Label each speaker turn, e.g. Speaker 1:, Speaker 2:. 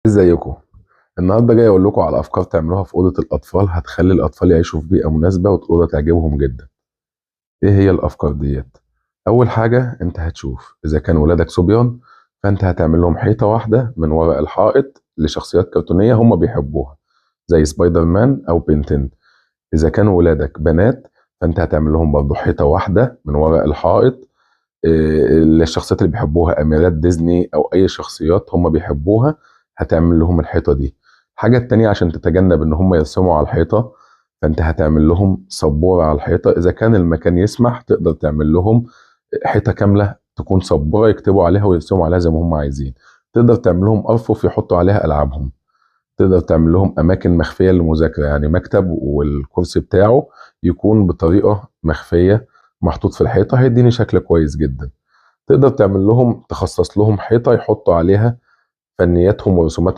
Speaker 1: ازيكم؟ النهارده جاي اقول لكم على افكار تعملوها في اوضه الاطفال هتخلي الاطفال يعيشوا في بيئه مناسبه والاوضه تعجبهم جدا. ايه هي الافكار ديت؟ اول حاجه انت هتشوف اذا كان ولادك صبيان، فانت هتعمل لهم حيطه واحده من ورق الحائط لشخصيات كرتونيه هم بيحبوها، زي سبايدر مان او بنتين. اذا كانوا ولادك بنات، فانت هتعمل لهم برضه حيطه واحده من ورق الحائط، للشخصيات اللي بيحبوها، اميرات ديزني او اي شخصيات هم بيحبوها، هتعمل لهم الحيطه دي. الحاجه التانية عشان تتجنب ان هم يرسموا على الحيطه، فانت هتعمل لهم سبوره على الحيطه. اذا كان المكان يسمح تقدر تعمل لهم حيطه كامله تكون سبوره يكتبوا عليها ويرسموا عليها زي ما هم عايزين. تقدر تعمل لهم ارفف يحطوا عليها العابهم. تقدر تعمل لهم اماكن مخفيه للمذاكره، يعني مكتب والكرسي بتاعه يكون بطريقه مخفيه محطوط في الحيطه، هيديني شكل كويس جدا. تقدر تعمل لهم تخصص لهم حيطة يحطوا عليها فنياتهم ورسوماتهم